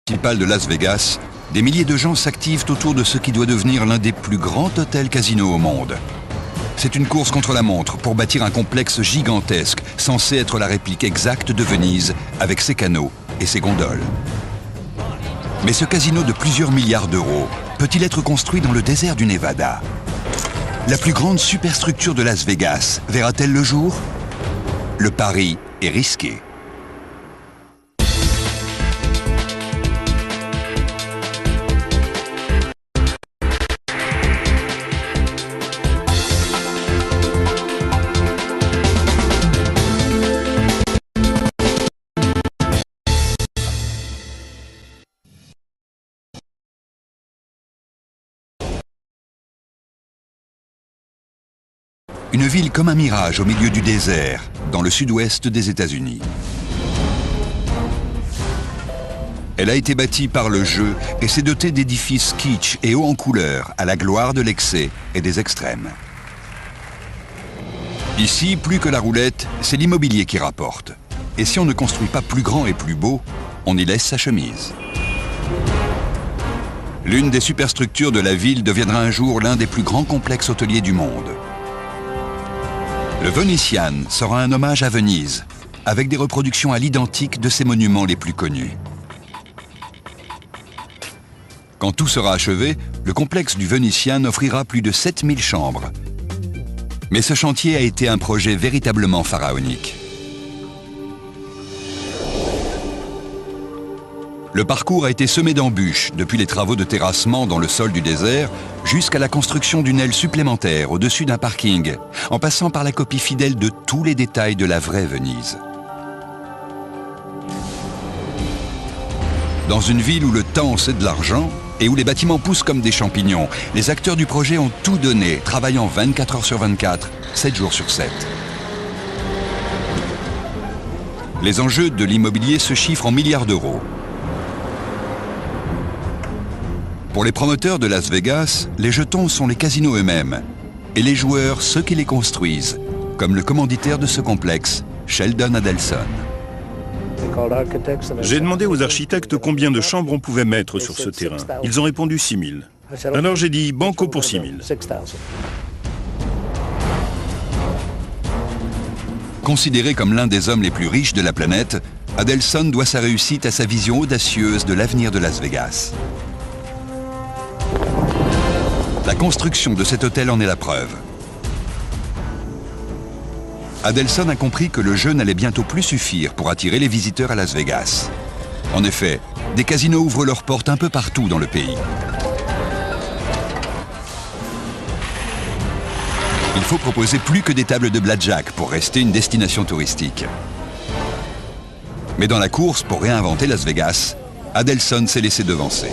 Principal de Las Vegas, des milliers de gens s'activent autour de ce qui doit devenir l'un des plus grands hôtels casinos au monde. C'est une course contre la montre pour bâtir un complexe gigantesque, censé être la réplique exacte de Venise, avec ses canaux et ses gondoles. Mais ce casino de plusieurs milliards d'euros peut-il être construit dans le désert du Nevada? La plus grande superstructure de Las Vegas verra-t-elle le jour? Le pari est risqué. Une ville comme un mirage au milieu du désert, dans le sud-ouest des États-Unis. Elle a été bâtie par le jeu et s'est dotée d'édifices kitsch et hauts en couleur, à la gloire de l'excès et des extrêmes. Ici, plus que la roulette, c'est l'immobilier qui rapporte. Et si on ne construit pas plus grand et plus beau, on y laisse sa chemise. L'une des superstructures de la ville deviendra un jour l'un des plus grands complexes hôteliers du monde. Le Venetian sera un hommage à Venise, avec des reproductions à l'identique de ses monuments les plus connus. Quand tout sera achevé, le complexe du Venetian offrira plus de 7000 chambres. Mais ce chantier a été un projet véritablement pharaonique. Le parcours a été semé d'embûches, depuis les travaux de terrassement dans le sol du désert, jusqu'à la construction d'une aile supplémentaire au-dessus d'un parking, en passant par la copie fidèle de tous les détails de la vraie Venise. Dans une ville où le temps c'est de l'argent et où les bâtiments poussent comme des champignons, les acteurs du projet ont tout donné, travaillant 24 heures sur 24, 7 jours sur 7. Les enjeux de l'immobilier se chiffrent en milliards d'euros. Pour les promoteurs de Las Vegas, les jetons sont les casinos eux-mêmes, et les joueurs ceux qui les construisent, comme le commanditaire de ce complexe, Sheldon Adelson. J'ai demandé aux architectes combien de chambres on pouvait mettre sur ce terrain. Ils ont répondu 6000. Alors j'ai dit banco pour 6000. Considéré comme l'un des hommes les plus riches de la planète, Adelson doit sa réussite à sa vision audacieuse de l'avenir de Las Vegas. La construction de cet hôtel en est la preuve. Adelson a compris que le jeu n'allait bientôt plus suffire pour attirer les visiteurs à Las Vegas. En effet, des casinos ouvrent leurs portes un peu partout dans le pays. Il faut proposer plus que des tables de blackjack pour rester une destination touristique. Mais dans la course pour réinventer Las Vegas, Adelson s'est laissé devancer.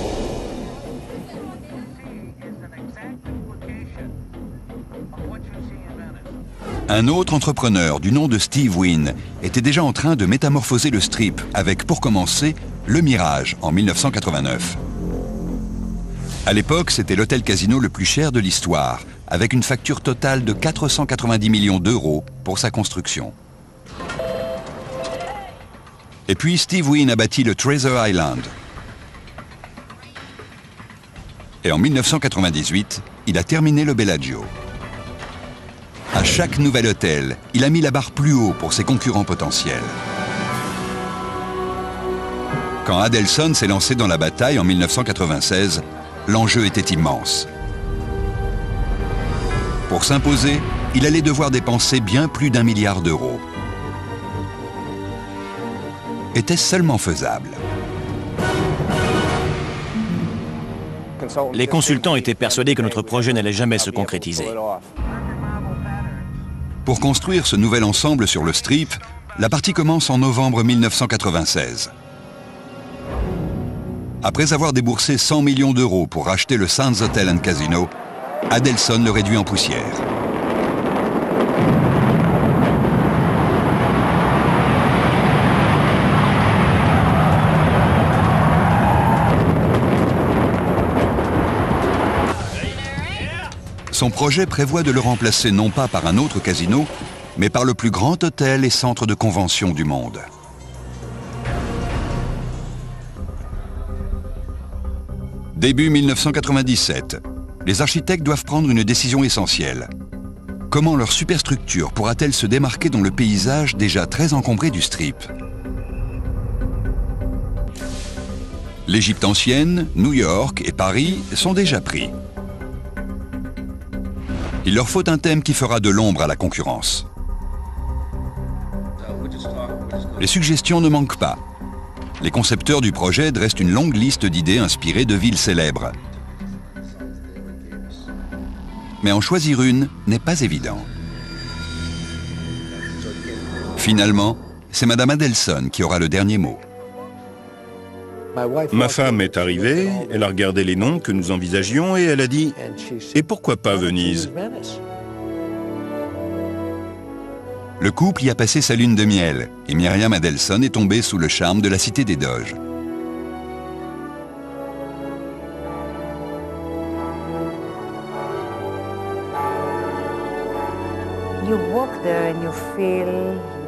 Un autre entrepreneur du nom de Steve Wynn était déjà en train de métamorphoser le Strip avec, pour commencer, le Mirage en 1989. À l'époque, c'était l'hôtel casino le plus cher de l'histoire, avec une facture totale de 490 millions d'euros pour sa construction. Et puis Steve Wynn a bâti le Treasure Island. Et en 1998, il a terminé le Bellagio. À chaque nouvel hôtel, il a mis la barre plus haut pour ses concurrents potentiels. Quand Adelson s'est lancé dans la bataille en 1996, l'enjeu était immense. Pour s'imposer, il allait devoir dépenser bien plus d'1 milliard d'euros. Était-ce seulement faisable? Les consultants étaient persuadés que notre projet n'allait jamais se concrétiser. Pour construire ce nouvel ensemble sur le Strip, la partie commence en novembre 1996. Après avoir déboursé 100 millions d'euros pour racheter le Sands Hotel and Casino, Adelson le réduit en poussière. Son projet prévoit de le remplacer non pas par un autre casino, mais par le plus grand hôtel et centre de convention du monde. Début 1997, les architectes doivent prendre une décision essentielle. Comment leur superstructure pourra-t-elle se démarquer dans le paysage déjà très encombré du Strip? L'Égypte ancienne, New York et Paris sont déjà pris. Il leur faut un thème qui fera de l'ombre à la concurrence. Les suggestions ne manquent pas. Les concepteurs du projet dressent une longue liste d'idées inspirées de villes célèbres. Mais en choisir une n'est pas évident. Finalement, c'est Madame Adelson qui aura le dernier mot. Ma femme est arrivée, elle a regardé les noms que nous envisagions et elle a dit « Et pourquoi pas Venise ?» Le couple y a passé sa lune de miel et Myriam Adelson est tombée sous le charme de la Cité des Doges.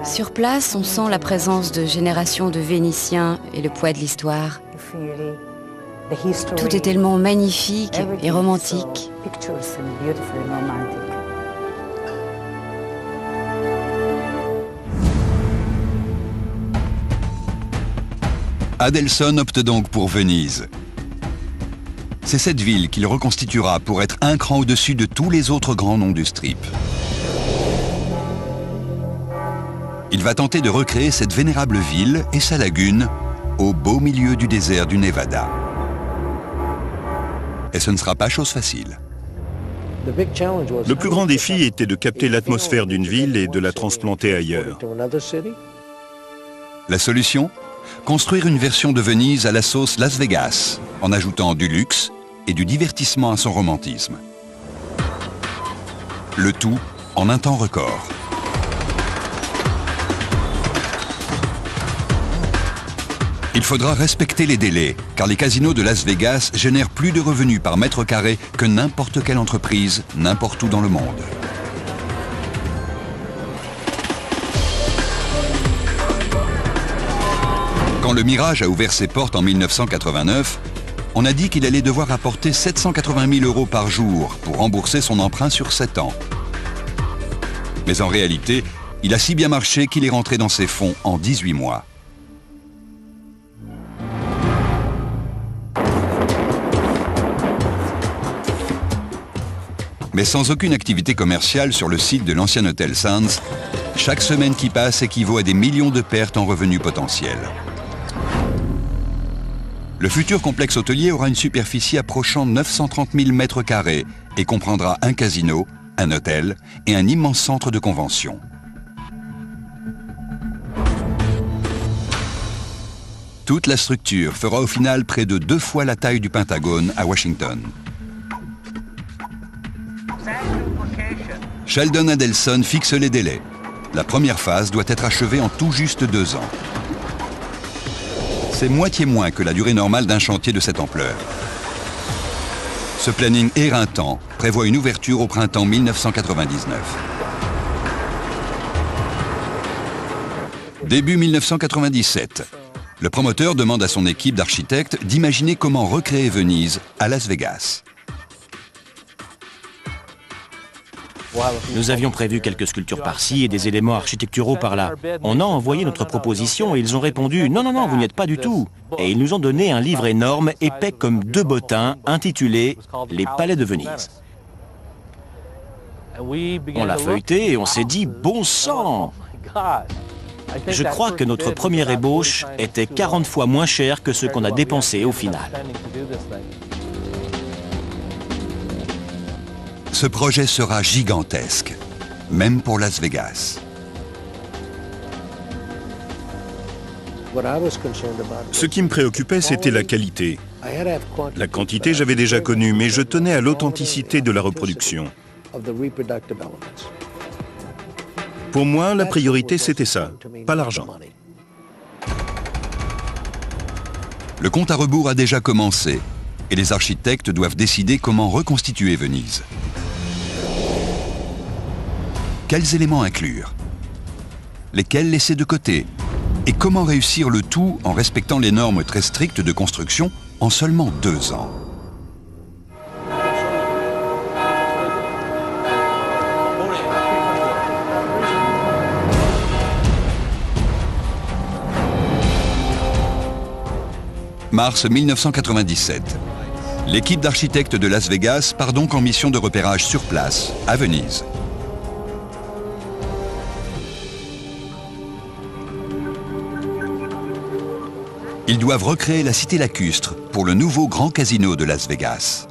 Sur place, on sent la présence de générations de Vénitiens et le poids de l'histoire. Tout est tellement magnifique et romantique. Adelson opte donc pour Venise. C'est cette ville qu'il reconstituera pour être un cran au-dessus de tous les autres grands noms du Strip. Il va tenter de recréer cette vénérable ville et sa lagune au beau milieu du désert du Nevada. Et ce ne sera pas chose facile. Le plus grand défi était de capter l'atmosphère d'une ville et de la transplanter ailleurs. La solution? Construire une version de Venise à la sauce Las Vegas, en ajoutant du luxe et du divertissement à son romantisme. Le tout en un temps record. Il faudra respecter les délais, car les casinos de Las Vegas génèrent plus de revenus par mètre carré que n'importe quelle entreprise, n'importe où dans le monde. Quand le Mirage a ouvert ses portes en 1989, on a dit qu'il allait devoir apporter 780 000 € par jour pour rembourser son emprunt sur 7 ans. Mais en réalité, il a si bien marché qu'il est rentré dans ses fonds en 18 mois. Mais sans aucune activité commerciale sur le site de l'ancien hôtel Sands, chaque semaine qui passe équivaut à des millions de pertes en revenus potentiels. Le futur complexe hôtelier aura une superficie approchant 930 000 mètres carrés et comprendra un casino, un hôtel et un immense centre de convention. Toute la structure fera au final près de 2 fois la taille du Pentagone à Washington. Sheldon Adelson fixe les délais. La première phase doit être achevée en tout juste 2 ans. C'est moitié moins que la durée normale d'un chantier de cette ampleur. Ce planning éreintant prévoit une ouverture au printemps 1999. Début 1997, le promoteur demande à son équipe d'architectes d'imaginer comment recréer Venise à Las Vegas. Nous avions prévu quelques sculptures par-ci et des éléments architecturaux par-là. On a envoyé notre proposition et ils ont répondu « Non, non, non, vous n'y êtes pas du tout ». Et ils nous ont donné un livre énorme, épais comme 2 bottins, intitulé « Les palais de Venise ». On l'a feuilleté et on s'est dit « Bon sang !» Je crois que notre première ébauche était 40 fois moins chère que ce qu'on a dépensé au final. Ce projet sera gigantesque, même pour Las Vegas. Ce qui me préoccupait, c'était la qualité. La quantité, j'avais déjà connu, mais je tenais à l'authenticité de la reproduction. Pour moi, la priorité, c'était ça, pas l'argent. Le compte à rebours a déjà commencé et les architectes doivent décider comment reconstituer Venise. Quels éléments inclure? Lesquels laisser de côté? Et comment réussir le tout en respectant les normes très strictes de construction en seulement 2 ans? mars 1997. L'équipe d'architectes de Las Vegas part donc en mission de repérage sur place, à Venise. Ils doivent recréer la cité lacustre pour le nouveau grand casino de Las Vegas.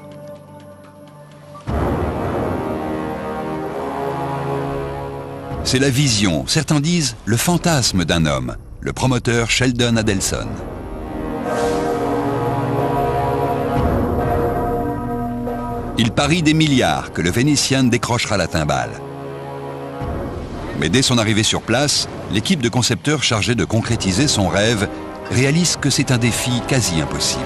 C'est la vision, certains disent le fantasme d'un homme, le promoteur Sheldon Adelson. Il parie des milliards que le Venetian décrochera la timbale. Mais dès son arrivée sur place, l'équipe de concepteurs chargée de concrétiser son rêve réalise que c'est un défi quasi impossible.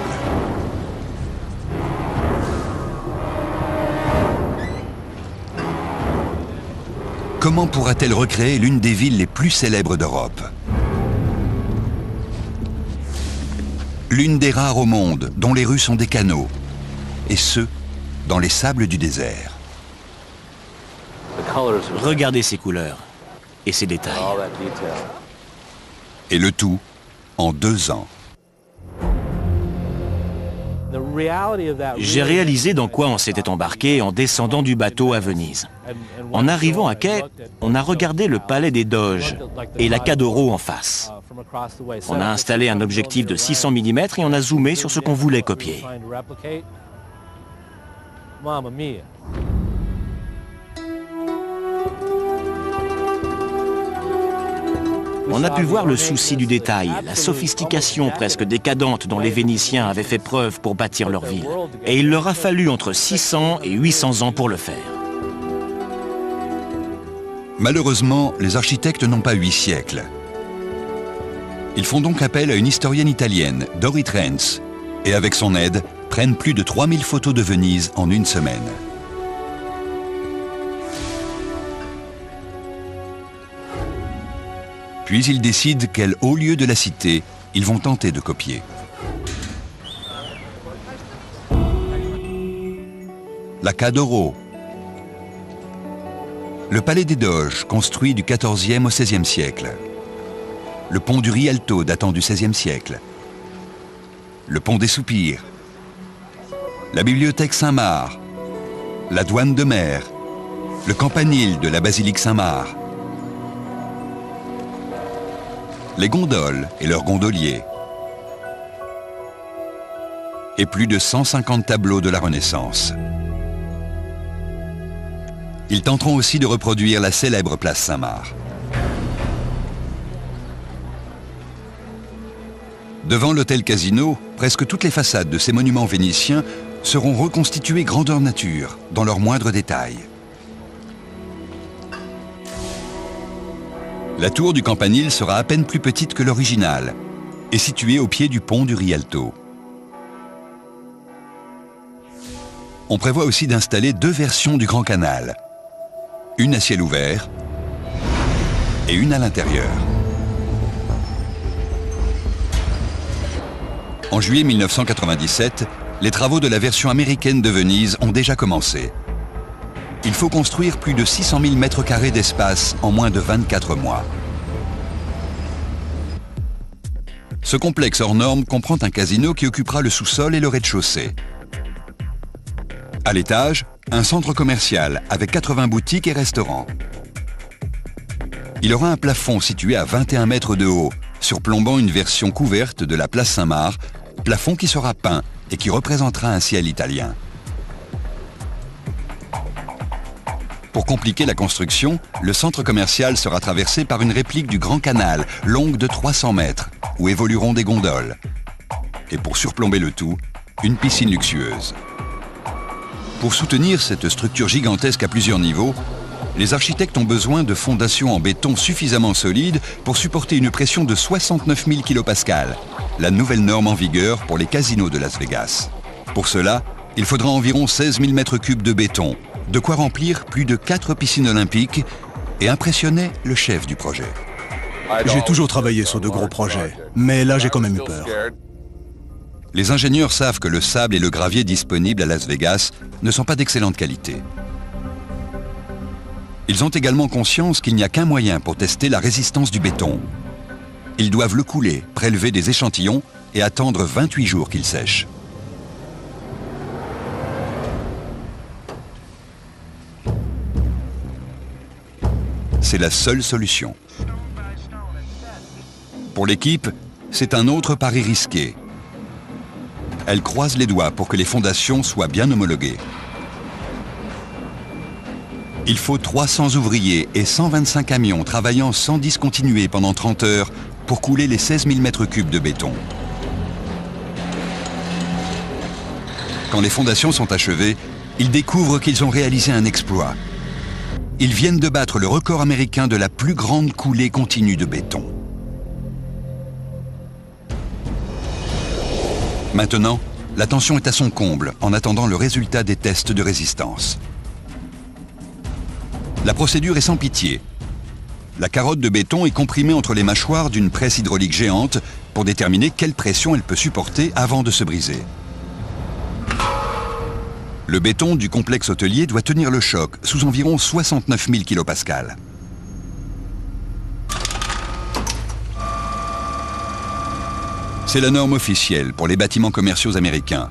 Comment pourra-t-elle recréer l'une des villes les plus célèbres d'Europe? L'une des rares au monde dont les rues sont des canaux, et ce, dans les sables du désert. Regardez ces couleurs et ces détails. Et le tout en 2 ans. J'ai réalisé dans quoi on s'était embarqué en descendant du bateau à Venise. En arrivant à quai, on a regardé le palais des Doges et la Cadoro en face. On a installé un objectif de 600 mm et on a zoomé sur ce qu'on voulait copier. On a pu voir le souci du détail, la sophistication presque décadente dont les Vénitiens avaient fait preuve pour bâtir leur ville. Et il leur a fallu entre 600 et 800 ans pour le faire. Malheureusement, les architectes n'ont pas 8 siècles. Ils font donc appel à une historienne italienne, Dorit Renz, et avec son aide, prennent plus de 3000 photos de Venise en 1 semaine. Puis ils décident quel haut lieu de la cité ils vont tenter de copier. La Cadoro. Le palais des Doges, construit du XIVe au XVIe siècle. Le pont du Rialto, datant du XVIe siècle. Le pont des Soupirs. La bibliothèque Saint-Marc. La douane de mer. Le campanile de la basilique Saint-Marc. Les gondoles et leurs gondoliers. Et plus de 150 tableaux de la Renaissance. Ils tenteront aussi de reproduire la célèbre place Saint-Marc. Devant l'hôtel Casino, presque toutes les façades de ces monuments vénitiens seront reconstituées grandeur nature, dans leurs moindres détails. La tour du campanile sera à peine plus petite que l'original et située au pied du pont du Rialto. On prévoit aussi d'installer 2 versions du Grand Canal, une à ciel ouvert et une à l'intérieur. En juillet 1997, les travaux de la version américaine de Venise ont déjà commencé. Il faut construire plus de 600 000 mètres carrés d'espace en moins de 24 mois. Ce complexe hors norme comprend un casino qui occupera le sous-sol et le rez-de-chaussée. À l'étage, un centre commercial avec 80 boutiques et restaurants. Il aura un plafond situé à 21 mètres de haut, surplombant une version couverte de la place Saint-Marc, plafond qui sera peint et qui représentera un ciel italien. Pour compliquer la construction, le centre commercial sera traversé par une réplique du Grand Canal, longue de 300 mètres, où évolueront des gondoles. Et pour surplomber le tout, une piscine luxueuse. Pour soutenir cette structure gigantesque à plusieurs niveaux, les architectes ont besoin de fondations en béton suffisamment solides pour supporter une pression de 69 000 kPa, la nouvelle norme en vigueur pour les casinos de Las Vegas. Pour cela, il faudra environ 16 000 m3 de béton, de quoi remplir plus de 4 piscines olympiques et impressionner le chef du projet. J'ai toujours travaillé sur de gros projets, mais là j'ai quand même eu peur. Les ingénieurs savent que le sable et le gravier disponibles à Las Vegas ne sont pas d'excellente qualité. Ils ont également conscience qu'il n'y a qu'un moyen pour tester la résistance du béton. Ils doivent le couler, prélever des échantillons et attendre 28 jours qu'il sèche. C'est la seule solution. Pour l'équipe, c'est un autre pari risqué. Elle croise les doigts pour que les fondations soient bien homologuées. Il faut 300 ouvriers et 125 camions travaillant sans discontinuer pendant 30 heures pour couler les 16 000 mètres cubes de béton. Quand les fondations sont achevées, ils découvrent qu'ils ont réalisé un exploit. Ils viennent de battre le record américain de la plus grande coulée continue de béton. Maintenant, la tension est à son comble en attendant le résultat des tests de résistance. La procédure est sans pitié. La carotte de béton est comprimée entre les mâchoires d'une presse hydraulique géante pour déterminer quelle pression elle peut supporter avant de se briser. Le béton du complexe hôtelier doit tenir le choc sous environ 69 000 kPa. C'est la norme officielle pour les bâtiments commerciaux américains.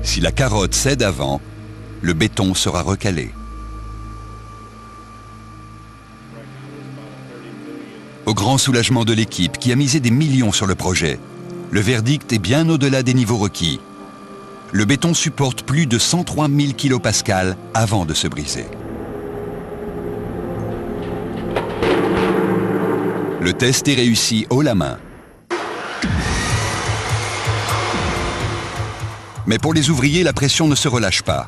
Si la carotte cède avant, le béton sera recalé. Au grand soulagement de l'équipe qui a misé des millions sur le projet, le verdict est bien au-delà des niveaux requis. Le béton supporte plus de 103 000 kPa avant de se briser. Le test est réussi haut la main. Mais pour les ouvriers, la pression ne se relâche pas.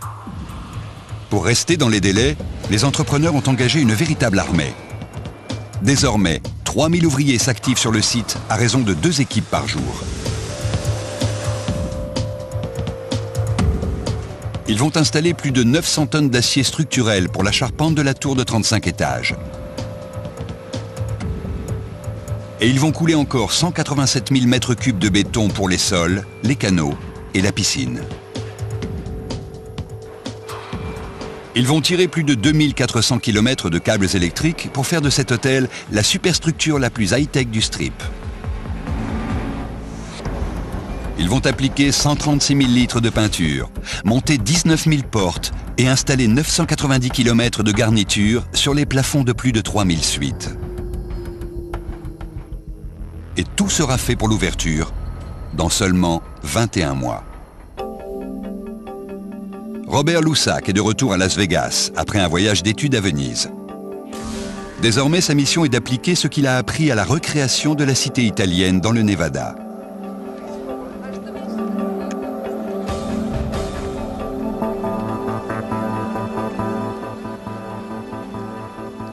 Pour rester dans les délais, les entrepreneurs ont engagé une véritable armée. Désormais, 3 000 ouvriers s'activent sur le site à raison de 2 équipes par jour. Ils vont installer plus de 900 tonnes d'acier structurel pour la charpente de la tour de 35 étages. Et ils vont couler encore 187 000 mètres cubes de béton pour les sols, les canaux et la piscine. Ils vont tirer plus de 2400 km de câbles électriques pour faire de cet hôtel la superstructure la plus high-tech du Strip. Ils vont appliquer 136 000 litres de peinture, monter 19 000 portes et installer 990 km de garniture sur les plafonds de plus de 3000 suites. Et tout sera fait pour l'ouverture dans seulement 21 mois. Robert Loussac est de retour à Las Vegas après un voyage d'études à Venise. Désormais, sa mission est d'appliquer ce qu'il a appris à la recréation de la cité italienne dans le Nevada.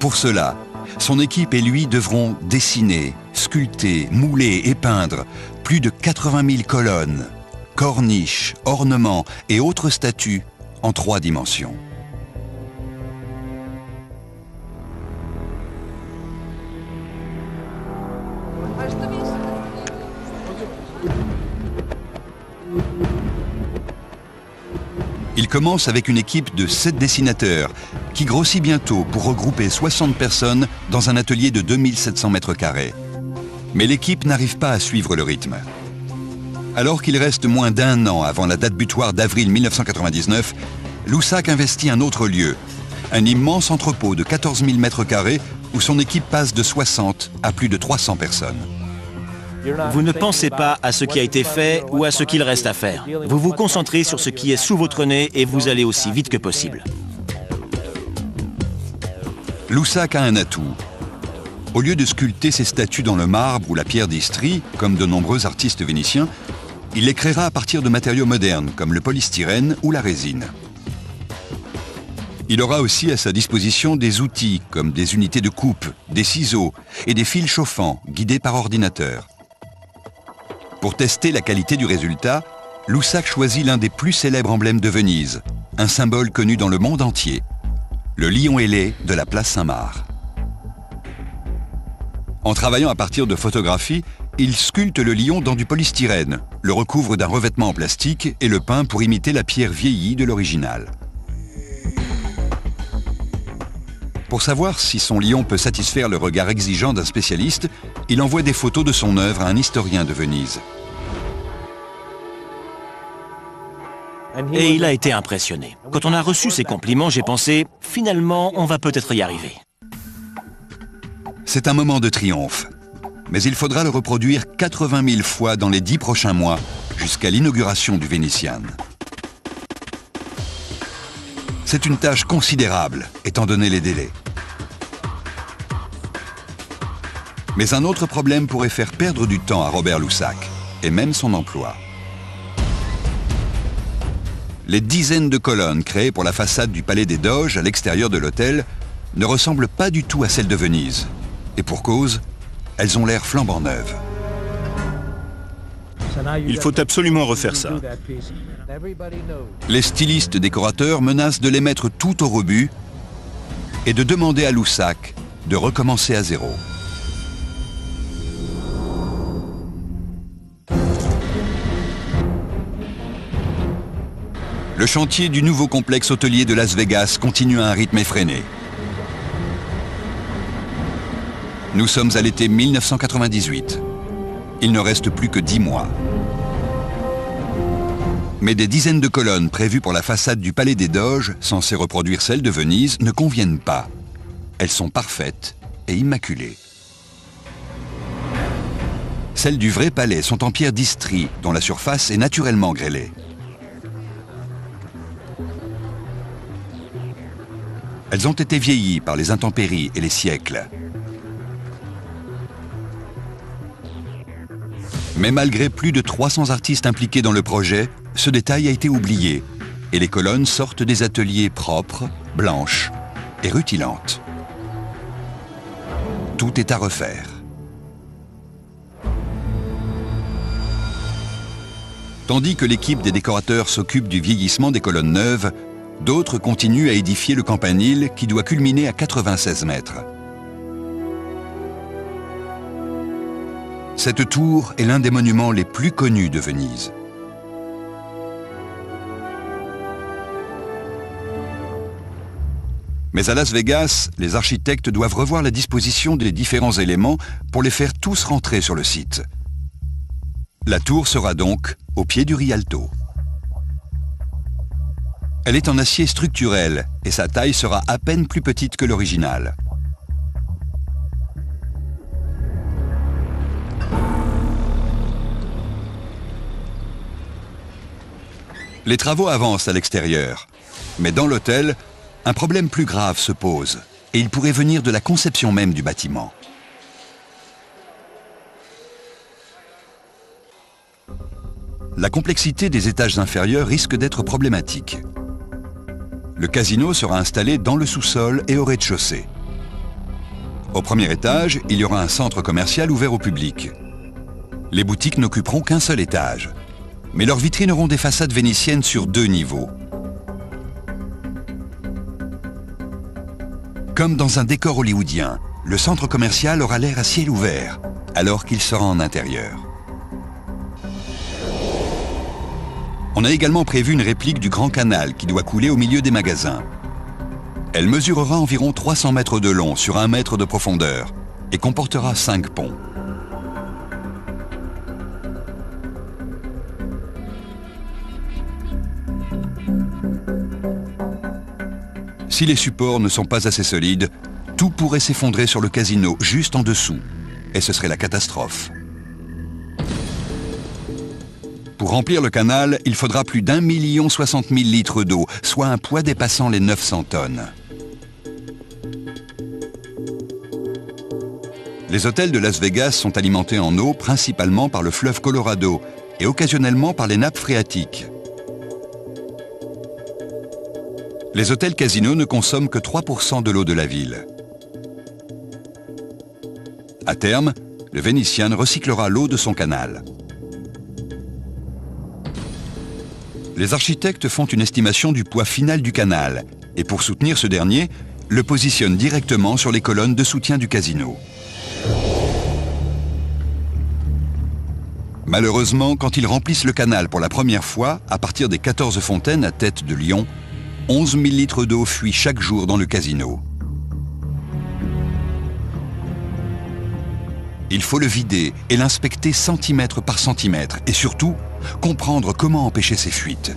Pour cela, son équipe et lui devront dessiner, sculpter, mouler et peindre plus de 80 000 colonnes, corniches, ornements et autres statues en 3 dimensions. Il commence avec une équipe de 7 dessinateurs qui grossit bientôt pour regrouper 60 personnes dans un atelier de 2700 mètres carrés. Mais l'équipe n'arrive pas à suivre le rythme. Alors qu'il reste moins d'1 an avant la date butoir d'avril 1999, Loussac investit un autre lieu, un immense entrepôt de 14 000 mètres carrés où son équipe passe de 60 à plus de 300 personnes. Vous ne pensez pas à ce qui a été fait ou à ce qu'il reste à faire. Vous vous concentrez sur ce qui est sous votre nez et vous allez aussi vite que possible. Loussac a un atout. Au lieu de sculpter ses statues dans le marbre ou la pierre d'Istrie, comme de nombreux artistes vénitiens, il les créera à partir de matériaux modernes comme le polystyrène ou la résine. Il aura aussi à sa disposition des outils comme des unités de coupe, des ciseaux et des fils chauffants guidés par ordinateur. Pour tester la qualité du résultat, Loussac choisit l'un des plus célèbres emblèmes de Venise, un symbole connu dans le monde entier, le lion ailé de la place Saint-Marc. En travaillant à partir de photographies, il sculpte le lion dans du polystyrène, le recouvre d'un revêtement en plastique et le peint pour imiter la pierre vieillie de l'original. Pour savoir si son lion peut satisfaire le regard exigeant d'un spécialiste, il envoie des photos de son œuvre à un historien de Venise. Et il a été impressionné. Quand on a reçu ces compliments, j'ai pensé, finalement, on va peut-être y arriver. C'est un moment de triomphe. Mais il faudra le reproduire 80 000 fois dans les 10 prochains mois, jusqu'à l'inauguration du Vénitian. C'est une tâche considérable, étant donné les délais. Mais un autre problème pourrait faire perdre du temps à Robert Loussac, et même son emploi. Les dizaines de colonnes créées pour la façade du Palais des Doges à l'extérieur de l'hôtel ne ressemblent pas du tout à celles de Venise. Et pour cause, elles ont l'air flambant neuves. Il faut absolument refaire ça. Les stylistes décorateurs menacent de les mettre tout au rebut et de demander à Loussac de recommencer à zéro. Le chantier du nouveau complexe hôtelier de Las Vegas continue à un rythme effréné. Nous sommes à l'été 1998. Il ne reste plus que 10 mois. Mais des dizaines de colonnes prévues pour la façade du Palais des Doges, censées reproduire celles de Venise, ne conviennent pas. Elles sont parfaites et immaculées. Celles du vrai palais sont en pierre d'Istrie, dont la surface est naturellement grêlée. Elles ont été vieillies par les intempéries et les siècles. Mais malgré plus de 300 artistes impliqués dans le projet, ce détail a été oublié et les colonnes sortent des ateliers propres, blanches et rutilantes. Tout est à refaire. Tandis que l'équipe des décorateurs s'occupe du vieillissement des colonnes neuves, d'autres continuent à édifier le campanile qui doit culminer à 96 mètres. Cette tour est l'un des monuments les plus connus de Venise. Mais à Las Vegas, les architectes doivent revoir la disposition des différents éléments pour les faire tous rentrer sur le site. La tour sera donc au pied du Rialto. Elle est en acier structurel et sa taille sera à peine plus petite que l'original. Les travaux avancent à l'extérieur, mais dans l'hôtel, un problème plus grave se pose et il pourrait venir de la conception même du bâtiment. La complexité des étages inférieurs risque d'être problématique. Le casino sera installé dans le sous-sol et au rez-de-chaussée. Au premier étage, il y aura un centre commercial ouvert au public. Les boutiques n'occuperont qu'un seul étage, mais leurs vitrines auront des façades vénitiennes sur 2 niveaux. Comme dans un décor hollywoodien, le centre commercial aura l'air à ciel ouvert, alors qu'il sera en intérieur. On a également prévu une réplique du Grand Canal qui doit couler au milieu des magasins. Elle mesurera environ 300 mètres de long sur 1 mètre de profondeur et comportera 5 ponts. Si les supports ne sont pas assez solides, tout pourrait s'effondrer sur le casino juste en dessous, et ce serait la catastrophe. Pour remplir le canal, il faudra plus d'1 060 000 litres d'eau, soit un poids dépassant les 900 tonnes. Les hôtels de Las Vegas sont alimentés en eau principalement par le fleuve Colorado et occasionnellement par les nappes phréatiques. Les hôtels casinos ne consomment que 3% de l'eau de la ville. À terme, le Vénitian recyclera l'eau de son canal. Les architectes font une estimation du poids final du canal et pour soutenir ce dernier, le positionnent directement sur les colonnes de soutien du casino. Malheureusement, quand ils remplissent le canal pour la première fois, à partir des 14 fontaines à tête de lion, 11 000 litres d'eau fuient chaque jour dans le casino. Il faut le vider et l'inspecter centimètre par centimètre et surtout, comprendre comment empêcher ces fuites.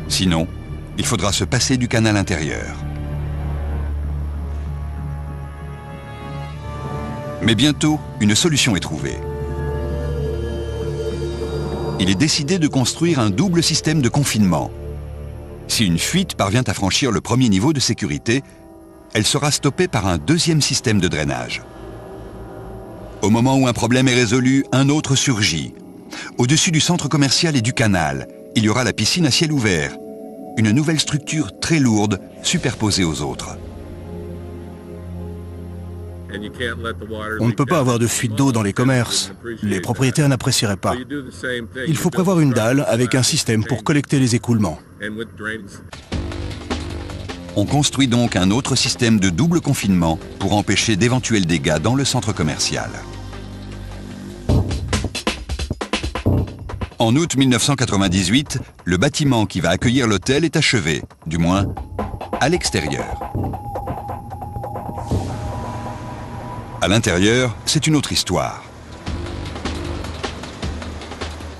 Sinon, il faudra se passer du canal intérieur. Mais bientôt, une solution est trouvée. Il est décidé de construire un double système de confinement. Si une fuite parvient à franchir le premier niveau de sécurité, elle sera stoppée par un deuxième système de drainage. Au moment où un problème est résolu, un autre surgit. Au-dessus du centre commercial et du canal, il y aura la piscine à ciel ouvert, une nouvelle structure très lourde superposée aux autres. On ne peut pas avoir de fuite d'eau dans les commerces. Les propriétaires n'apprécieraient pas. Il faut prévoir une dalle avec un système pour collecter les écoulements. On construit donc un autre système de double confinement pour empêcher d'éventuels dégâts dans le centre commercial. En août 1998, le bâtiment qui va accueillir l'hôtel est achevé, du moins à l'extérieur. À l'intérieur, c'est une autre histoire.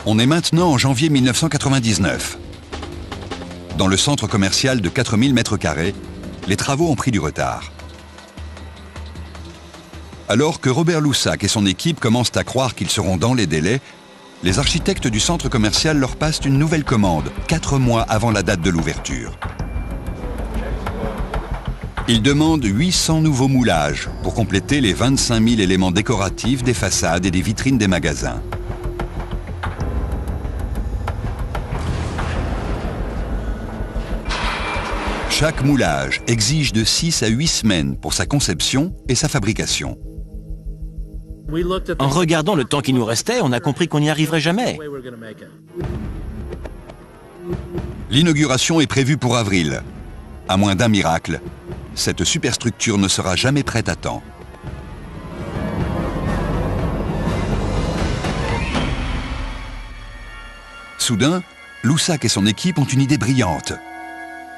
On est maintenant en janvier 1999. Dans le centre commercial de 4000 m², les travaux ont pris du retard. Alors que Robert Loussac et son équipe commencent à croire qu'ils seront dans les délais, les architectes du centre commercial leur passent une nouvelle commande, 4 mois avant la date de l'ouverture. Ils demandent 800 nouveaux moulages pour compléter les 25 000 éléments décoratifs des façades et des vitrines des magasins. Chaque moulage exige de 6 à 8 semaines pour sa conception et sa fabrication. En regardant le temps qui nous restait, on a compris qu'on n'y arriverait jamais. L'inauguration est prévue pour avril. À moins d'un miracle, cette superstructure ne sera jamais prête à temps. Soudain, Loussac et son équipe ont une idée brillante.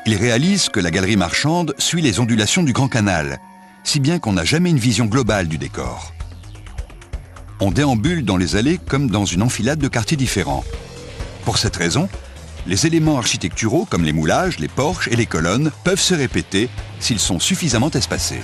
Ils réalisent que la galerie marchande suit les ondulations du Grand Canal, si bien qu'on n'a jamais une vision globale du décor. On déambule dans les allées comme dans une enfilade de quartiers différents. Pour cette raison, les éléments architecturaux comme les moulages, les porches et les colonnes peuvent se répéter s'ils sont suffisamment espacés.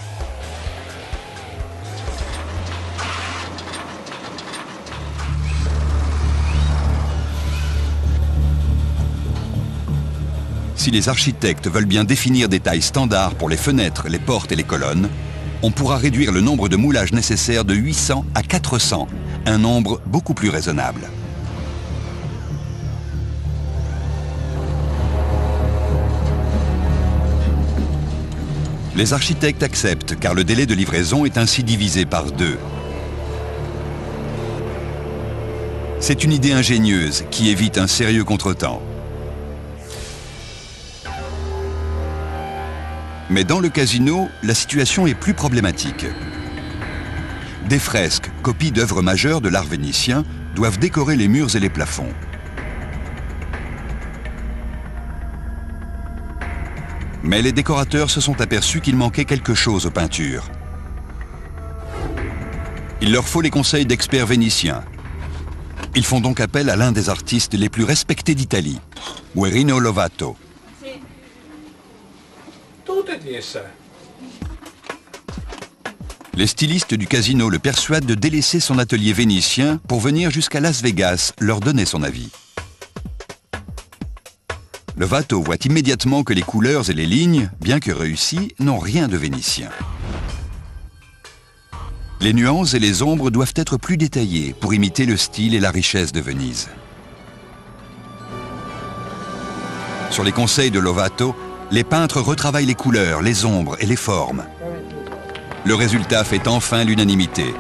Si les architectes veulent bien définir des tailles standards pour les fenêtres, les portes et les colonnes, on pourra réduire le nombre de moulages nécessaires de 800 à 400, un nombre beaucoup plus raisonnable. Les architectes acceptent car le délai de livraison est ainsi divisé par 2. C'est une idée ingénieuse qui évite un sérieux contretemps. Mais dans le casino, la situation est plus problématique. Des fresques, copies d'œuvres majeures de l'art vénitien, doivent décorer les murs et les plafonds. Mais les décorateurs se sont aperçus qu'il manquait quelque chose aux peintures. Il leur faut les conseils d'experts vénitiens. Ils font donc appel à l'un des artistes les plus respectés d'Italie, Guerino Lovato. Les stylistes du casino le persuadent de délaisser son atelier vénitien pour venir jusqu'à Las Vegas leur donner son avis. Lovato voit immédiatement que les couleurs et les lignes, bien que réussies, n'ont rien de vénitien. Les nuances et les ombres doivent être plus détaillées pour imiter le style et la richesse de Venise. Sur les conseils de Lovato, les peintres retravaillent les couleurs, les ombres et les formes. Le résultat fait enfin l'unanimité.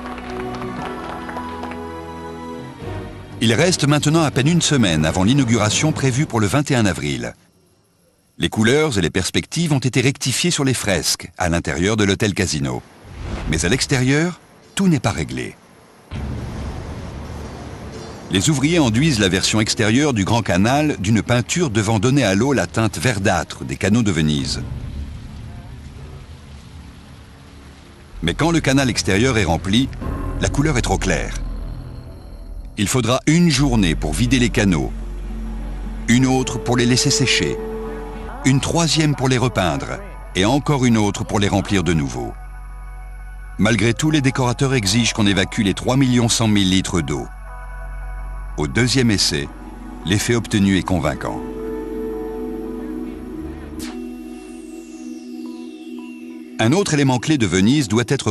Il reste maintenant à peine une semaine avant l'inauguration prévue pour le 21 avril. Les couleurs et les perspectives ont été rectifiées sur les fresques à l'intérieur de l'hôtel Casino. Mais à l'extérieur, tout n'est pas réglé. Les ouvriers enduisent la version extérieure du Grand Canal d'une peinture devant donner à l'eau la teinte verdâtre des canaux de Venise. Mais quand le canal extérieur est rempli, La couleur est trop claire. Il faudra une journée pour vider les canaux, une autre pour les laisser sécher, une troisième pour les repeindre et encore une autre pour les remplir de nouveau. Malgré tout, les décorateurs exigent qu'on évacue les 3 100 000 litres d'eau. Au deuxième essai, l'effet obtenu est convaincant. Un autre élément clé de Venise doit être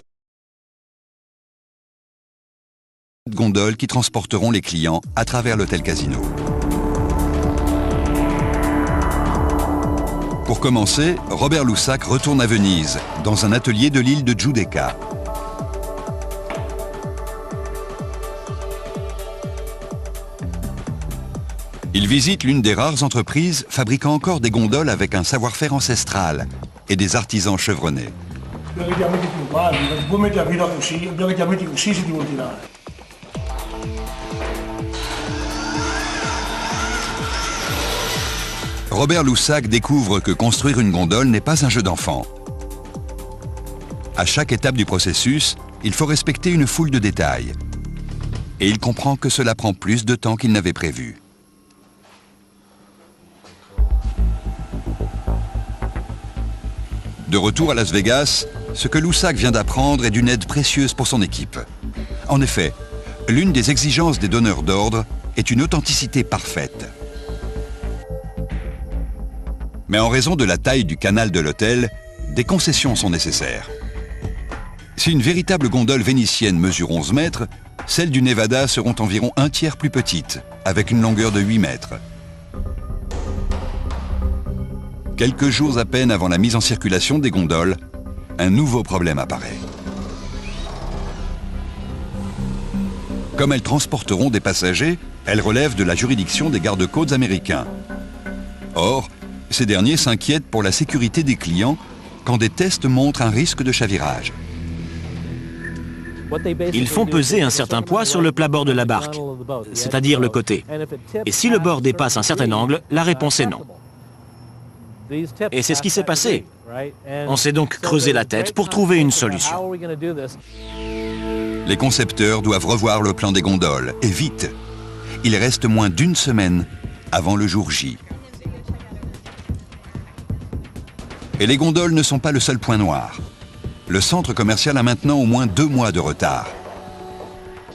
les gondoles qui transporteront les clients à travers l'hôtel Casino. Pour commencer, Robert Loussac retourne à Venise, dans un atelier de l'île de Giudecca. Il visite l'une des rares entreprises fabriquant encore des gondoles avec un savoir-faire ancestral et des artisans chevronnés. Robert Loussac découvre que construire une gondole n'est pas un jeu d'enfant. À chaque étape du processus, il faut respecter une foule de détails. Et il comprend que cela prend plus de temps qu'il n'avait prévu. De retour à Las Vegas, ce que Loussac vient d'apprendre est d'une aide précieuse pour son équipe. En effet, l'une des exigences des donneurs d'ordre est une authenticité parfaite. Mais en raison de la taille du canal de l'hôtel, des concessions sont nécessaires. Si une véritable gondole vénitienne mesure 11 mètres, celles du Nevada seront environ un tiers plus petites, avec une longueur de 8 mètres. Quelques jours à peine avant la mise en circulation des gondoles, un nouveau problème apparaît. Comme elles transporteront des passagers, elles relèvent de la juridiction des gardes-côtes américains. Or, ces derniers s'inquiètent pour la sécurité des clients quand des tests montrent un risque de chavirage. Ils font peser un certain poids sur le plat-bord de la barque, c'est-à-dire le côté. Et si le bord dépasse un certain angle, la réponse est non. Et c'est ce qui s'est passé. On s'est donc creusé la tête pour trouver une solution. Les concepteurs doivent revoir le plan des gondoles, et vite. Il reste moins d'une semaine avant le jour J. Et les gondoles ne sont pas le seul point noir. Le centre commercial a maintenant au moins 2 mois de retard.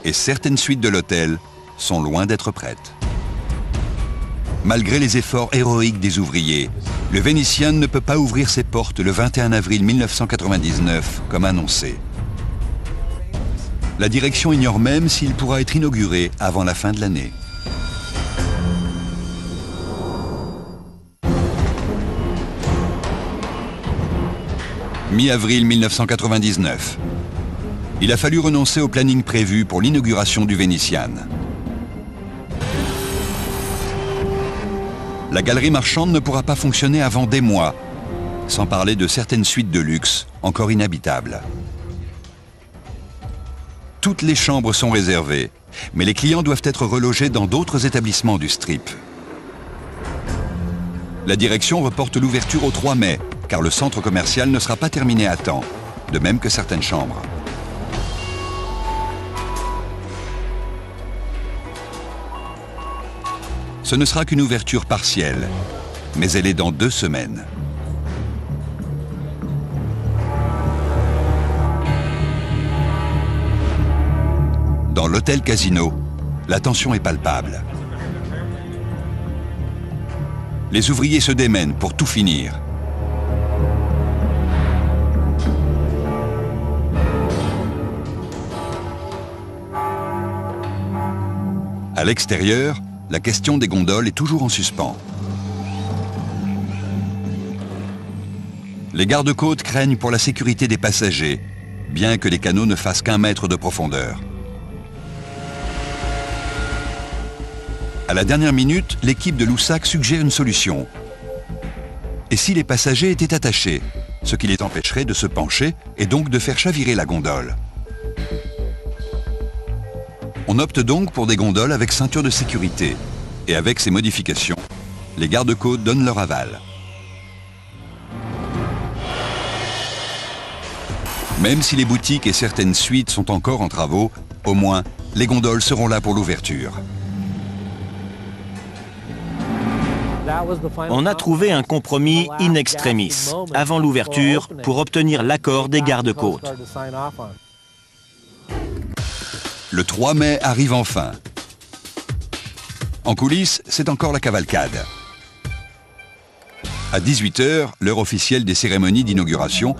Et certaines suites de l'hôtel sont loin d'être prêtes. Malgré les efforts héroïques des ouvriers, le Venetian ne peut pas ouvrir ses portes le 21 avril 1999, comme annoncé. La direction ignore même s'il pourra être inauguré avant la fin de l'année. Mi-avril 1999. Il a fallu renoncer au planning prévu pour l'inauguration du Venetian. La galerie marchande ne pourra pas fonctionner avant des mois, sans parler de certaines suites de luxe encore inhabitables. Toutes les chambres sont réservées, mais les clients doivent être relogés dans d'autres établissements du Strip. La direction reporte l'ouverture au 3 mai, car le centre commercial ne sera pas terminé à temps, de même que certaines chambres. Ce ne sera qu'une ouverture partielle, mais elle est dans 2 semaines. Dans l'hôtel Casino, la tension est palpable. Les ouvriers se démènent pour tout finir. À l'extérieur, la question des gondoles est toujours en suspens. Les gardes-côtes craignent pour la sécurité des passagers, bien que les canaux ne fassent qu'1 mètre de profondeur. À la dernière minute, l'équipe de Loussac suggère une solution. Et si les passagers étaient attachés, ce qui les empêcherait de se pencher et donc de faire chavirer la gondole? On opte donc pour des gondoles avec ceinture de sécurité. Et avec ces modifications, les gardes-côtes donnent leur aval. Même si les boutiques et certaines suites sont encore en travaux, Au moins, les gondoles seront là pour l'ouverture. On a trouvé un compromis in extremis, avant l'ouverture, pour obtenir l'accord des gardes-côtes. Le 3 mai arrive enfin. En coulisses, c'est encore la cavalcade. À 18 h, l'heure officielle des cérémonies d'inauguration,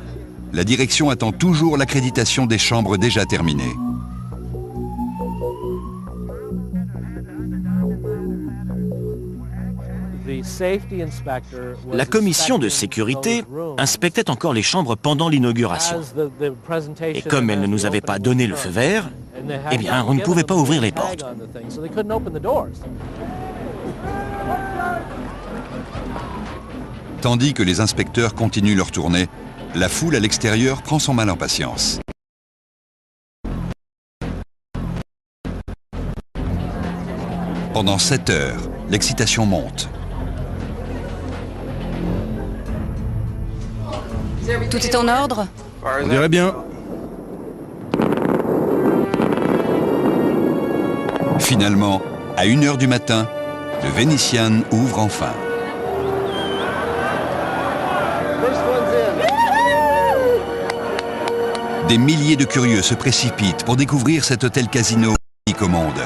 la direction attend toujours l'accréditation des chambres déjà terminées. La commission de sécurité inspectait encore les chambres pendant l'inauguration. Et comme elle ne nous avait pas donné le feu vert, eh bien, on ne pouvait pas ouvrir les portes. Tandis que les inspecteurs continuent leur tournée, la foule à l'extérieur prend son mal en patience. Pendant 7 heures, l'excitation monte. Tout est en ordre? On dirait bien. Finalement, à 1 h du matin, le Venetian ouvre enfin. Des milliers de curieux se précipitent pour découvrir cet hôtel-casino unique au monde.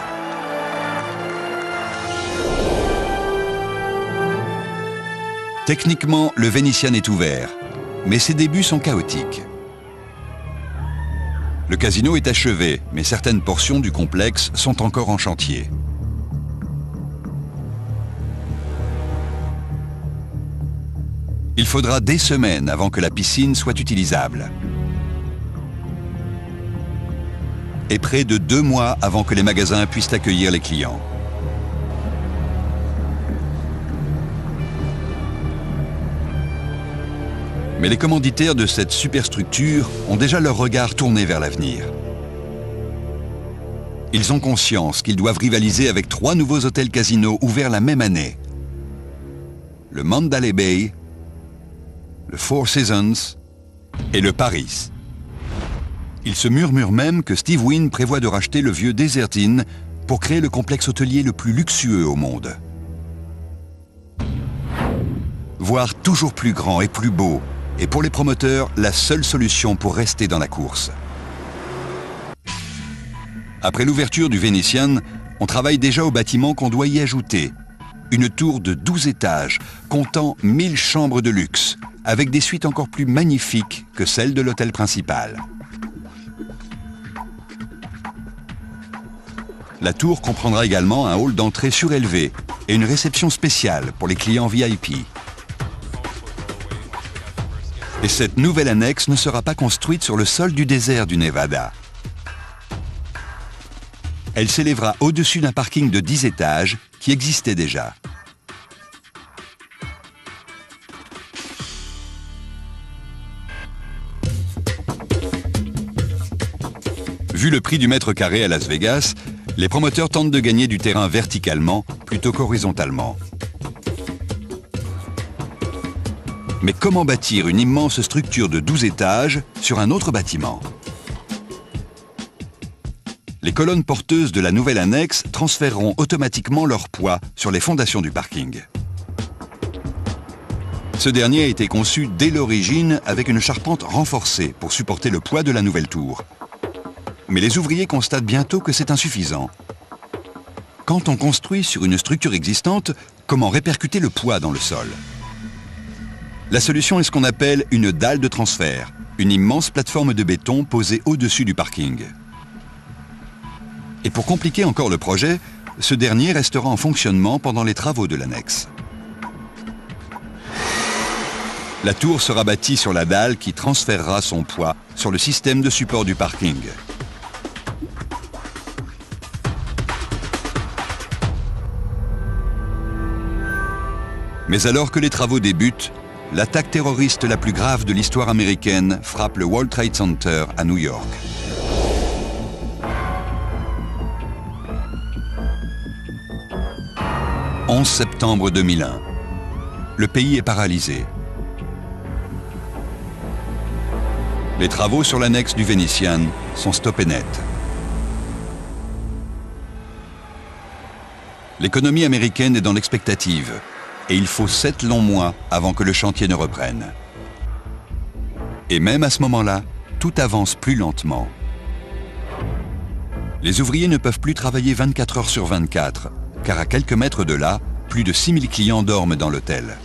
Techniquement, le Venetian est ouvert, mais ses débuts sont chaotiques. Le casino est achevé, mais certaines portions du complexe sont encore en chantier. Il faudra des semaines avant que la piscine soit utilisable. Et près de 2 mois avant que les magasins puissent accueillir les clients. Mais les commanditaires de cette superstructure ont déjà leur regard tourné vers l'avenir. Ils ont conscience qu'ils doivent rivaliser avec 3 nouveaux hôtels-casinos ouverts la même année. Le Mandalay Bay, le Four Seasons et le Paris. Il se murmure même que Steve Wynn prévoit de racheter le vieux Desert Inn pour créer le complexe hôtelier le plus luxueux au monde. Voire toujours plus grand et plus beau, est pour les promoteurs la seule solution pour rester dans la course. Après l'ouverture du Venetian, on travaille déjà au bâtiment qu'on doit y ajouter. Une tour de 12 étages, comptant 1000 chambres de luxe, avec des suites encore plus magnifiques que celles de l'hôtel principal. La tour comprendra également un hall d'entrée surélevé et une réception spéciale pour les clients VIP. Et cette nouvelle annexe ne sera pas construite sur le sol du désert du Nevada. Elle s'élèvera au-dessus d'un parking de 10 étages qui existait déjà. Vu le prix du mètre carré à Las Vegas, les promoteurs tentent de gagner du terrain verticalement plutôt qu'horizontalement. Mais comment bâtir une immense structure de 12 étages sur un autre bâtiment? Les colonnes porteuses de la nouvelle annexe transféreront automatiquement leur poids sur les fondations du parking. Ce dernier a été conçu dès l'origine avec une charpente renforcée pour supporter le poids de la nouvelle tour. Mais les ouvriers constatent bientôt que c'est insuffisant. Quand on construit sur une structure existante, comment répercuter le poids dans le sol? La solution est ce qu'on appelle une dalle de transfert, une immense plateforme de béton posée au-dessus du parking. Et pour compliquer encore le projet, ce dernier restera en fonctionnement pendant les travaux de l'annexe. La tour sera bâtie sur la dalle qui transférera son poids sur le système de support du parking. Mais alors que les travaux débutent, l'attaque terroriste la plus grave de l'histoire américaine frappe le World Trade Center à New York. « 11 septembre 2001. Le pays est paralysé. Les travaux sur l'annexe du Venetian sont stoppés net. L'économie américaine est dans l'expectative et il faut 7 longs mois avant que le chantier ne reprenne. Et même à ce moment-là, tout avance plus lentement. Les ouvriers ne peuvent plus travailler 24 heures sur 24, car à quelques mètres de là, plus de 6000 clients dorment dans l'hôtel.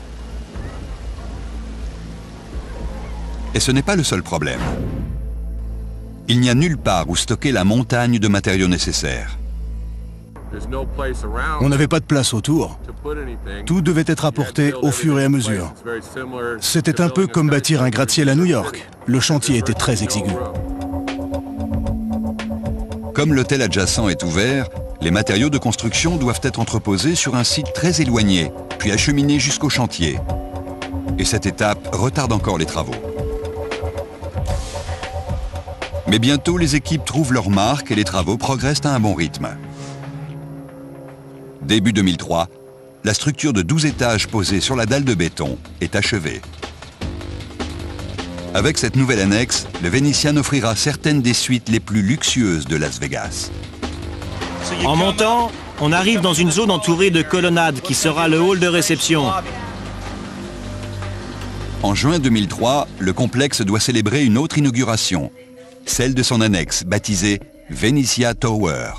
Et ce n'est pas le seul problème. Il n'y a nulle part où stocker la montagne de matériaux nécessaires. On n'avait pas de place autour. Tout devait être apporté au fur et à mesure. C'était un peu comme bâtir un gratte-ciel à New York. Le chantier était très exigu. Comme l'hôtel adjacent est ouvert, les matériaux de construction doivent être entreposés sur un site très éloigné, puis acheminés jusqu'au chantier. Et cette étape retarde encore les travaux. Mais bientôt, les équipes trouvent leur marque et les travaux progressent à un bon rythme. Début 2003, la structure de 12 étages posée sur la dalle de béton est achevée. Avec cette nouvelle annexe, le Venetian offrira certaines des suites les plus luxueuses de Las Vegas. En montant, on arrive dans une zone entourée de colonnades qui sera le hall de réception. En juin 2003, le complexe doit célébrer une autre inauguration, celle de son annexe baptisée Venetia Tower.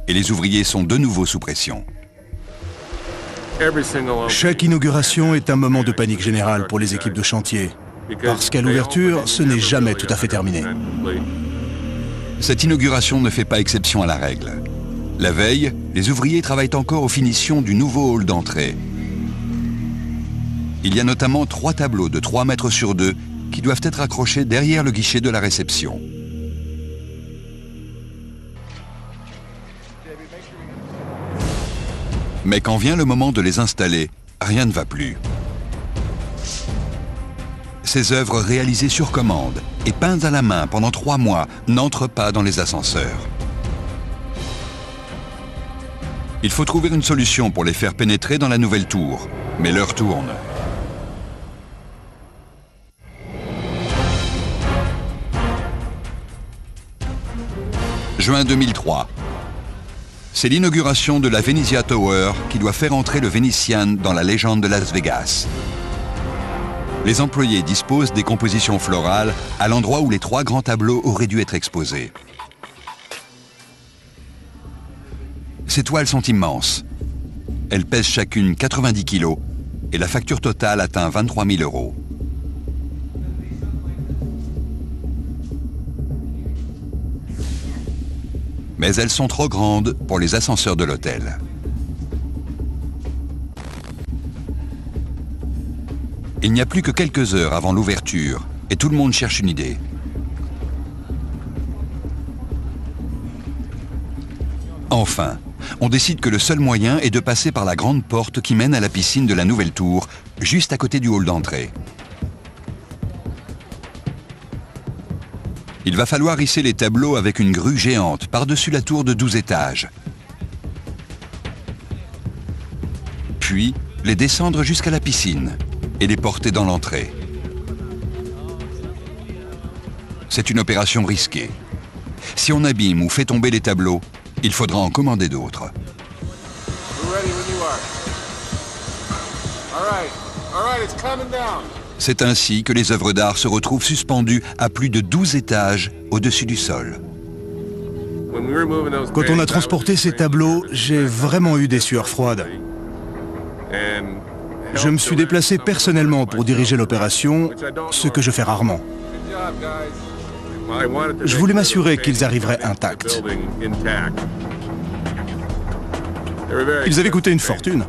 Et les ouvriers sont de nouveau sous pression. Chaque inauguration est un moment de panique générale pour les équipes de chantier. Parce qu'à l'ouverture, ce n'est jamais tout à fait terminé. Cette inauguration ne fait pas exception à la règle. La veille, les ouvriers travaillent encore aux finitions du nouveau hall d'entrée. Il y a notamment 3 tableaux de 3 mètres sur 2 qui doivent être accrochés derrière le guichet de la réception. Mais quand vient le moment de les installer, rien ne va plus. Ces œuvres réalisées sur commande et peintes à la main pendant 3 mois n'entrent pas dans les ascenseurs. Il faut trouver une solution pour les faire pénétrer dans la nouvelle tour, mais l'heure tourne. Juin 2003. C'est l'inauguration de la Venezia Tower qui doit faire entrer le Venetian dans la légende de Las Vegas. Les employés disposent des compositions florales à l'endroit où les 3 grands tableaux auraient dû être exposés. Ces toiles sont immenses. Elles pèsent chacune 90 kg et la facture totale atteint 23 000 €. Mais elles sont trop grandes pour les ascenseurs de l'hôtel. Il n'y a plus que quelques heures avant l'ouverture et tout le monde cherche une idée. Enfin, on décide que le seul moyen est de passer par la grande porte qui mène à la piscine de la nouvelle tour, juste à côté du hall d'entrée. Il va falloir hisser les tableaux avec une grue géante par-dessus la tour de 12 étages. Puis, les descendre jusqu'à la piscine et les porter dans l'entrée. C'est une opération risquée. Si on abîme ou fait tomber les tableaux, il faudra en commander d'autres. C'est ainsi que les œuvres d'art se retrouvent suspendues à plus de 12 étages au-dessus du sol. Quand on a transporté ces tableaux, j'ai vraiment eu des sueurs froides. Je me suis déplacé personnellement pour diriger l'opération, ce que je fais rarement. Je voulais m'assurer qu'ils arriveraient intacts. Ils avaient coûté une fortune.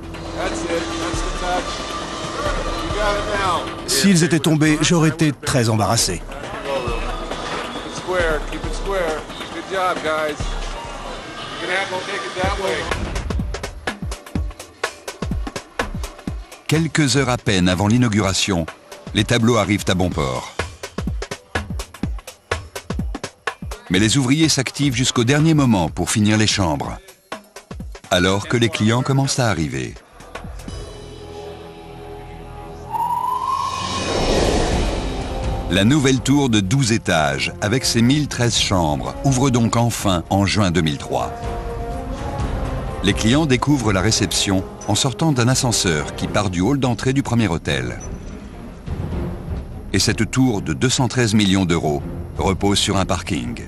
S'ils étaient tombés, j'aurais été très embarrassé. Quelques heures à peine avant l'inauguration, les tableaux arrivent à bon port. Mais les ouvriers s'activent jusqu'au dernier moment pour finir les chambres, alors que les clients commencent à arriver. La nouvelle tour de 12 étages, avec ses 1013 chambres, ouvre donc enfin en juin 2003. Les clients découvrent la réception en sortant d'un ascenseur qui part du hall d'entrée du premier hôtel. Et cette tour de 213 millions d'euros repose sur un parking.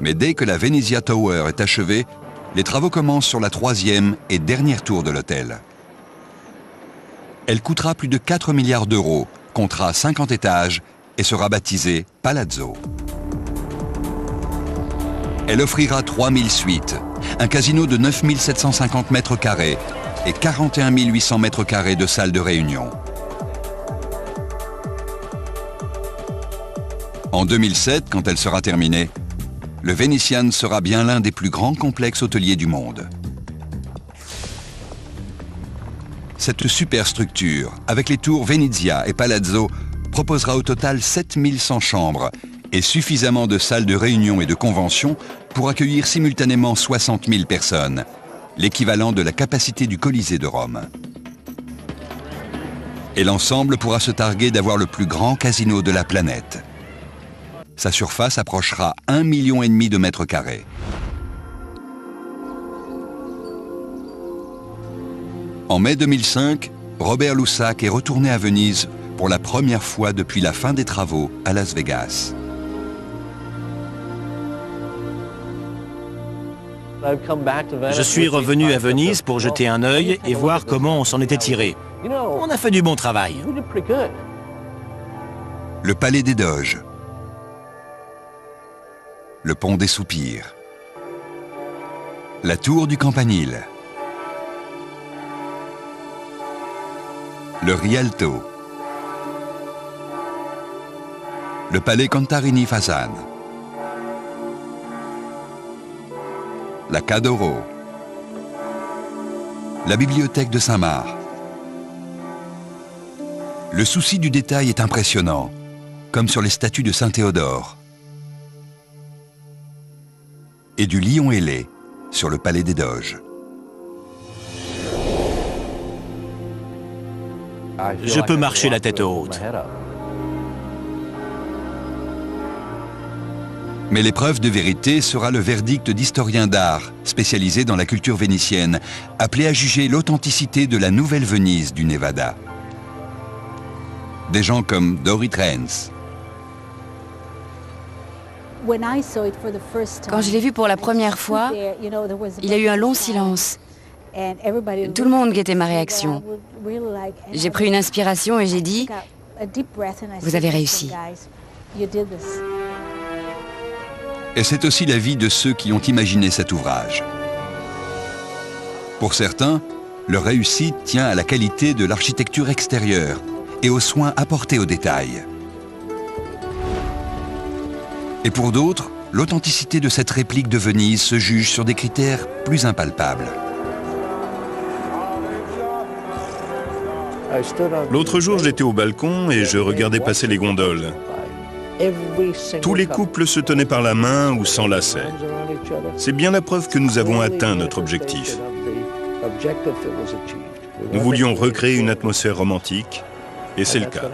Mais dès que la Venezia Tower est achevée, les travaux commencent sur la troisième et dernière tour de l'hôtel. Elle coûtera plus de 4 milliards d'euros, comptera 50 étages et sera baptisée Palazzo. Elle offrira 3000 suites, un casino de 9750 mètres carrés et 41 800 mètres carrés de salles de réunion. En 2007, quand elle sera terminée, le Venetian sera bien l'un des plus grands complexes hôteliers du monde. Cette superstructure, avec les tours Venezia et Palazzo, proposera au total 7100 chambres et suffisamment de salles de réunion et de convention pour accueillir simultanément 60 000 personnes, l'équivalent de la capacité du Colisée de Rome. Et l'ensemble pourra se targuer d'avoir le plus grand casino de la planète. Sa surface approchera 1,5 million de mètres carrés. En mai 2005, Robert Loussac est retourné à Venise pour la première fois depuis la fin des travaux à Las Vegas. Je suis revenu à Venise pour jeter un œil et voir comment on s'en était tiré. On a fait du bon travail. Le Palais des Doges. Le Pont des Soupirs. La Tour du Campanile. Le Rialto. Le Palais Contarini Fasan. La Cadoro. La Bibliothèque de Saint-Marc. Le souci du détail est impressionnant, comme sur les statues de Saint-Théodore. Et du lion ailé sur le Palais des Doges. Je peux marcher la tête haute. Mais l'épreuve de vérité sera le verdict d'historiens d'art, spécialisés dans la culture vénitienne, appelés à juger l'authenticité de la nouvelle Venise du Nevada. Des gens comme Dorit Rens. Quand je l'ai vu pour la première fois, il y a eu un long silence. Tout le monde guettait ma réaction. J'ai pris une inspiration et j'ai dit « Vous avez réussi ». Et c'est aussi l'avis de ceux qui ont imaginé cet ouvrage. Pour certains, leur réussite tient à la qualité de l'architecture extérieure et aux soins apportés aux détails. Et pour d'autres, l'authenticité de cette réplique de Venise se juge sur des critères plus impalpables. L'autre jour, j'étais au balcon et je regardais passer les gondoles. Tous les couples se tenaient par la main ou s'enlaçaient. C'est bien la preuve que nous avons atteint notre objectif. Nous voulions recréer une atmosphère romantique, et c'est le cas.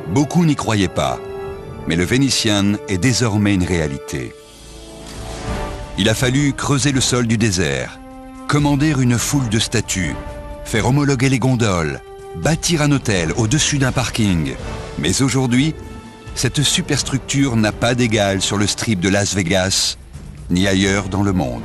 Beaucoup n'y croyaient pas, mais le Venetian est désormais une réalité. Il a fallu creuser le sol du désert, commander une foule de statues, faire homologuer les gondoles, bâtir un hôtel au-dessus d'un parking. Mais aujourd'hui, cette superstructure n'a pas d'égal sur le strip de Las Vegas, ni ailleurs dans le monde.